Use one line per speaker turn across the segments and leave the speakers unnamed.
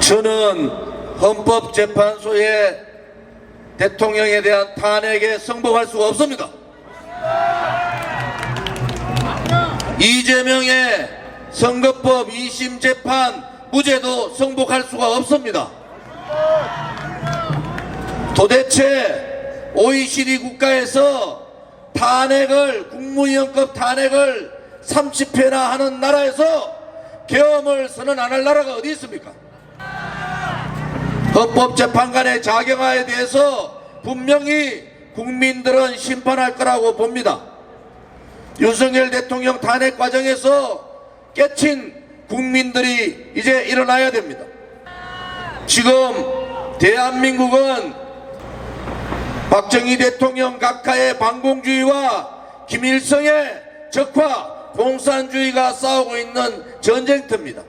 저는 헌법재판소의 대통령에 대한 탄핵에 승복할 수가 없습니다. 이재명의 선거법 2심 재판 무죄도 승복할 수가 없습니다. 도대체 OECD 국가에서 탄핵을, 국무위원급 탄핵을 30회나 하는 나라에서 계엄을 선언할 나라가 어디 있습니까? 헌법재판관의 자경화에 대해서 분명히 국민들은 심판할 거라고 봅니다. 윤석열 대통령 탄핵 과정에서 깨친 국민들이 이제 일어나야 됩니다. 지금 대한민국은 박정희 대통령 각하의 반공주의와 김일성의 적화 공산주의가 싸우고 있는 전쟁터입니다.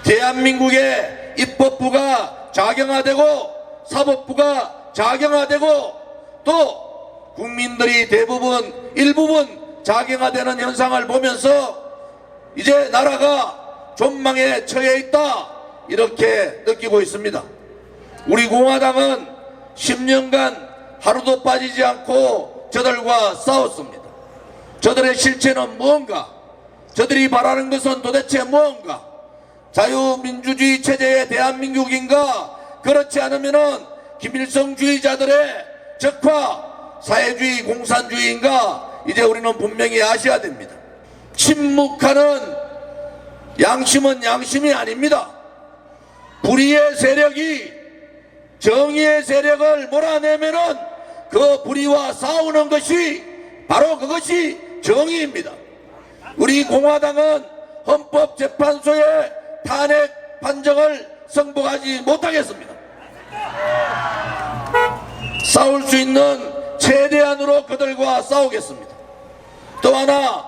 대한민국의 입법부가 자경화되고 사법부가 자경화되고 또 국민들이 대부분 일부분 자경화되는 현상을 보면서 이제 나라가 존망에 처해 있다 이렇게 느끼고 있습니다. 우리 공화당은 10년간 하루도 빠지지 않고 저들과 싸웠습니다. 저들의 실체는 무언가? 저들이 바라는 것은 도대체 무언가? 자유민주주의 체제의 대한민국인가? 그렇지 않으면은 김일성주의자들의 적화 사회주의 공산주의인가? 이제 우리는 분명히 아셔야 됩니다. 침묵하는 양심은 양심이 아닙니다. 불의의 세력이 정의의 세력을 몰아내면은 그 불의와 싸우는 것이 바로 그것이 정의입니다. 우리 공화당은 헌법재판소의 탄핵 판정을 승복하지 못하겠습니다. 싸울 수 있는 최대한으로 그들과 싸우겠습니다. 또 하나,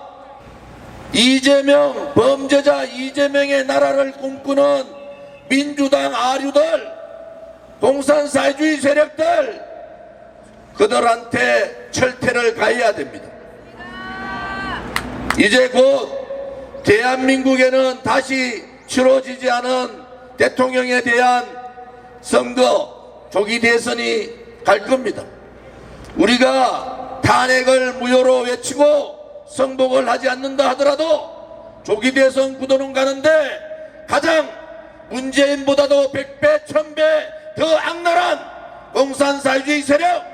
이재명, 범죄자 이재명의 나라를 꿈꾸는 민주당 아류들, 공산사회주의 세력들, 그들한테 철퇴를 가해야 됩니다. 이제 곧 대한민국에는 다시 치러지지 않은 대통령에 대한 선거, 조기 대선이 갈 겁니다. 우리가 탄핵을 무효로 외치고 승복을 하지 않는다 하더라도 조기 대선 구도는 가는데 가장 문재인보다도 100배, 1000배 더 악랄한 공산사회주의 세력,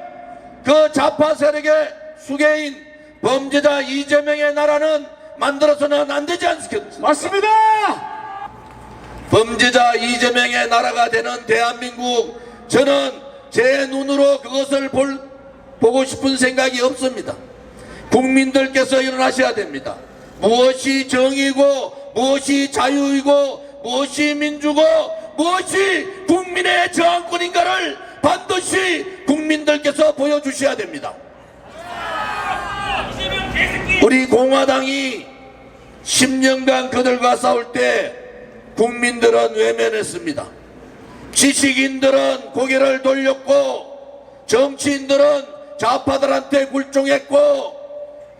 그 좌파 세력의 수괴인 범죄자 이재명의 나라는 만들어서는 안 되지 않습니까?
맞습니다.
범죄자 이재명의 나라가 되는 대한민국, 저는 제 눈으로 그것을 보고 싶은 생각이 없습니다. 국민들께서 일어나셔야 됩니다. 무엇이 정의고 무엇이 자유이고 무엇이 민주고 무엇이 국민의 저항권인가를 반드시 국민들께서 보여주셔야 됩니다. 우리 공화당이 10년간 그들과 싸울 때 국민들은 외면했습니다. 지식인들은 고개를 돌렸고 정치인들은 좌파들한테 굴종했고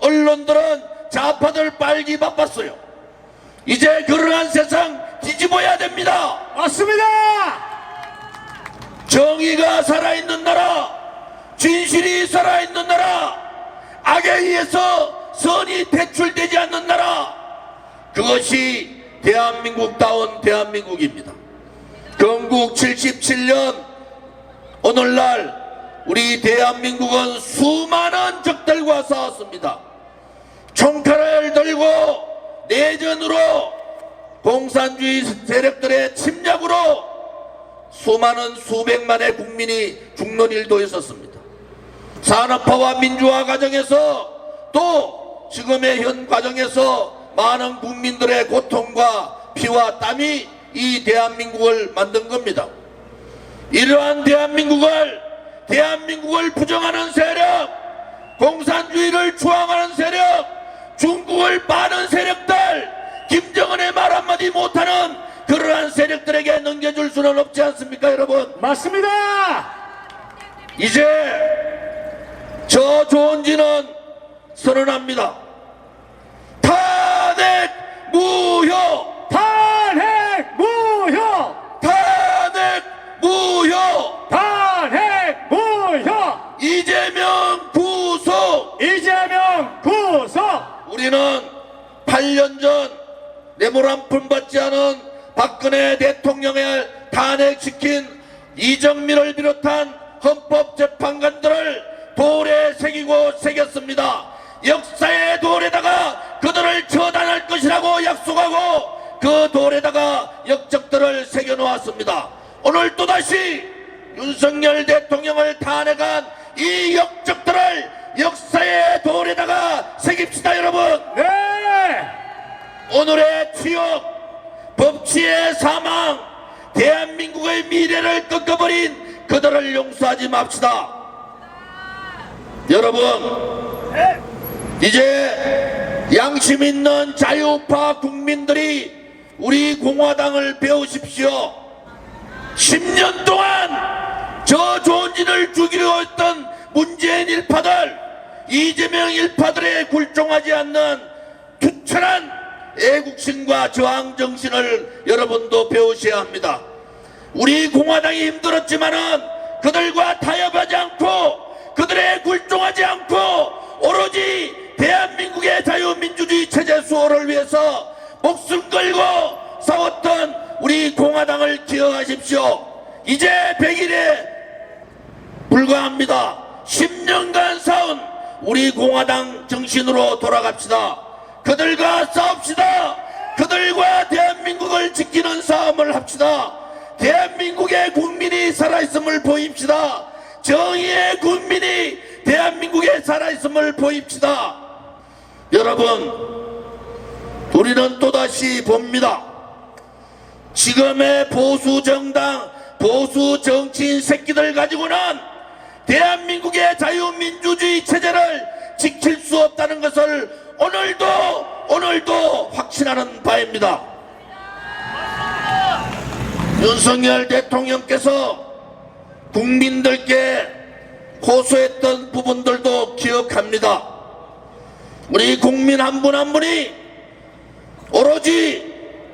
언론들은 좌파들 빨기 바빴어요. 이제 그러한 세상 뒤집어야 됩니다.
맞습니다.
정의가 살아있는 나라, 진실이 살아있는 나라, 악에 의해서 선이 퇴출되지 않는 나라, 그것이 대한민국다운 대한민국입니다. 건국 77년 오늘날 우리 대한민국은 수많은 적들과 싸웠습니다. 총칼을 들고 내전으로 공산주의 세력들의 침략으로 수많은 수백만의 국민이 죽는 일도 있었습니다. 산업화와 민주화 과정에서 또 지금의 현 과정에서 많은 국민들의 고통과 피와 땀이 이 대한민국을 만든 겁니다. 이러한 대한민국을 부정하는 세력, 공산주의를 추앙하는 세력, 중국을 빠는 세력들, 김정은의 말 한마디 못하는 그러한 세력들에게 넘겨줄 수는 없지 않습니까, 여러분?
맞습니다.
이제 저 조은진은 선언합니다. 탄핵 무효!
탄핵 무효!
탄핵 무효!
탄핵 무효!
이재명 구속!
이재명 구속!
우리는 8년 전 뇌물 한 푼 받지 않은 박근혜 대통령을 탄핵시킨 이정민을 비롯한 헌법재판관들을 돌에 새기고 새겼습니다. 역사의 돌에다가 그들을 처단할 것이라고 약속하고 그 돌에다가 역적들을 새겨놓았습니다. 오늘 또다시 윤석열 대통령을 탄핵한 이 역적들을 역사의 돌에다가 새깁시다, 여러분.
네!
오늘의 취업, 법치의 사망, 대한민국의 미래를 꺾어버린 그들을 용서하지 맙시다. 여러분, 이제 양심 있는 자유파 국민들이 우리 공화당을 배우십시오. 10년 동안 저 조은진을 죽이려 했던 문재인 일파들, 이재명 일파들에 굴종하지 않는 투철한 애국심과 저항정신을 여러분도 배우셔야 합니다. 우리 공화당이 힘들었지만은 그들과 타협하지 않고 그들의 굴종하지 않고 오로지 대한민국의 자유민주주의 체제 수호를 위해서 목숨 걸고 싸웠던 우리 공화당을 기억하십시오. 이제 100일에 불과합니다. 10년간 싸운 우리 공화당 정신으로 돌아갑시다. 그들과 싸웁시다. 그들과 대한민국을 지키는 싸움을 합시다. 대한민국의 국민이 살아있음을 보입시다. 정의의 국민이 대한민국에 살아있음을 보입시다. 여러분, 우리는 또다시 봅니다. 지금의 보수정당, 보수정치인 새끼들 가지고는 대한민국의 자유민주주의 체제를 지킬 수 없다는 것을 오늘도 확신하는 바입니다. 윤석열 대통령께서 국민들께 호소했던 부분들도 기억합니다. 우리 국민 한 분 한 분이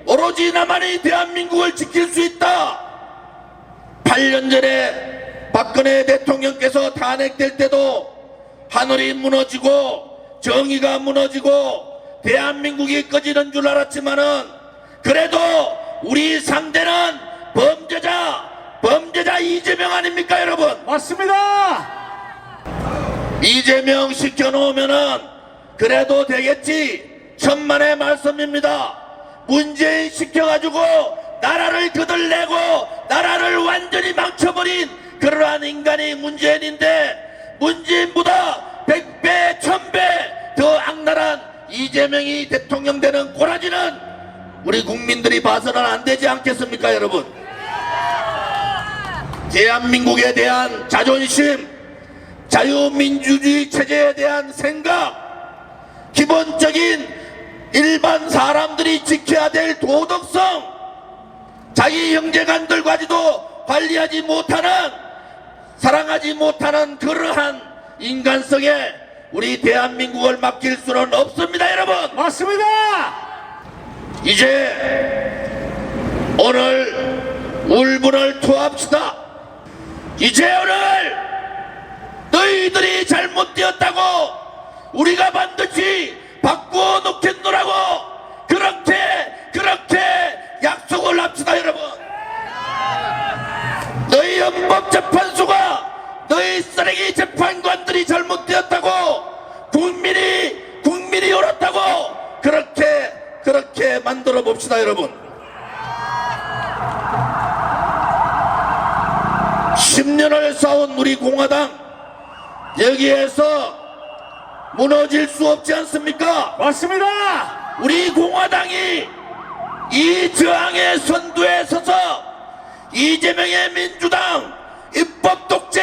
오로지 나만이 대한민국을 지킬 수 있다. 8년 전에 박근혜 대통령께서 탄핵될 때도 하늘이 무너지고 정의가 무너지고 대한민국이 꺼지는 줄 알았지만은 그래도 우리 상대는 범죄자 이재명 아닙니까, 여러분?
맞습니다!
이재명 시켜놓으면은 그래도 되겠지. 천만의 말씀입니다. 문재인 시켜가지고 나라를 거들내고 나라를 완전히 망쳐버린 그러한 인간이 문재인인데, 문재인보다 100배 1000배 더 악랄한 이재명이 대통령 되는 꼬라지는 우리 국민들이 봐서는 안 되지 않겠습니까, 여러분? 대한민국에 대한 자존심, 자유민주주의 체제에 대한 생각, 기본적인 일반 사람들이 지켜야 될 도덕성, 자기 형제간들과지도 관리하지 못하는, 사랑하지 못하는 그러한 인간성에 우리 대한민국을 맡길 수는 없습니다, 여러분.
맞습니다!
이제 오늘 울분을 토합시다. 이제 오늘 너희들이 잘못되었다고 우리가 반드시 바꾸어 놓겠노라고 그렇게 약속을 합시다, 여러분. 너희 헌법재판소가 너희 쓰레기 재판관들이 잘못되었다고 국민이 옳았다고 그렇게 만들어 봅시다, 여러분. 10년을 싸운 우리 공화당, 여기에서 무너질 수 없지 않습니까?
맞습니다!
우리 공화당이 이 저항의 선두에 서서 이재명의 민주당 입법 독재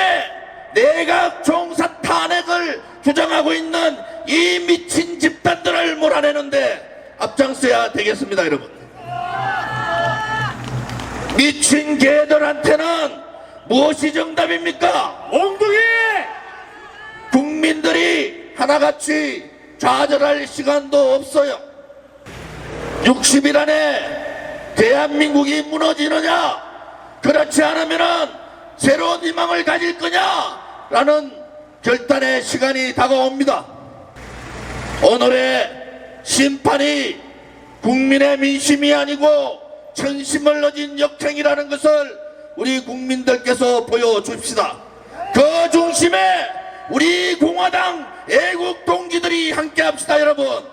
내각 총사 탄핵을 주장하고 있는 이 미친 집단들을 몰아내는데 앞장서야 되겠습니다, 여러분. 미친 개들한테는 무엇이 정답입니까?
엉덩이!
국민들이 하나같이 좌절할 시간도 없어요. 60일 안에 대한민국이 무너지느냐, 그렇지 않으면은 새로운 희망을 가질 거냐라는 결단의 시간이 다가옵니다. 오늘의 심판이 국민의 민심이 아니고 천심을 얻은 역행이라는 것을 우리 국민들께서 보여줍시다. 그 중심에 우리 공화당 애국 동지들이 함께 합시다. 여러분,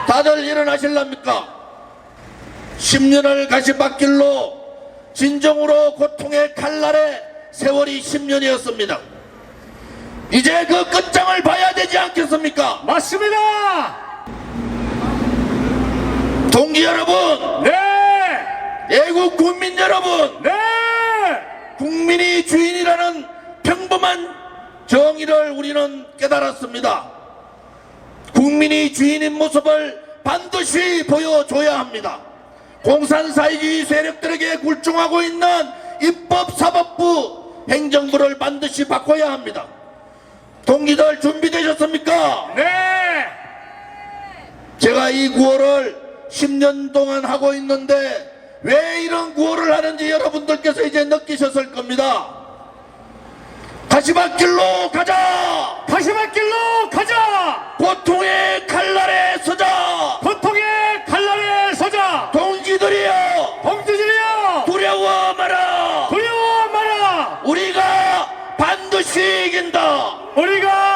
다들 일어나실랍니까? 10년을 가시밭길로 진정으로 고통의 칼날에 세월이 10년이었습니다. 이제 그 끝장을 봐야 되지 않겠습니까?
맞습니다.
동지 여러분,
네.
애국 국민 여러분,
네.
국민이 주인이라는 평범한 정의를 우리는 깨달았습니다. 국민이 주인인 모습을 반드시 보여줘야 합니다. 공산사회주의 세력들에게 굴중하고 있는 입법사법부 행정부를 반드시 바꿔야 합니다. 동지들 준비되셨습니까?
네.
제가 이 구호를 10년 동안 하고 있는데 왜 이런 구호를 하는지 여러분들께서 이제 느끼셨을 겁니다. 가시밭길로 가자!
가시밭길로 가자.
고통의 칼날에 서자!
고통의 칼날에 서자.
동지들이여!
동지들이여,
두려워 마라!
두려워 마라.
우리가 반드시 이긴다!
우리가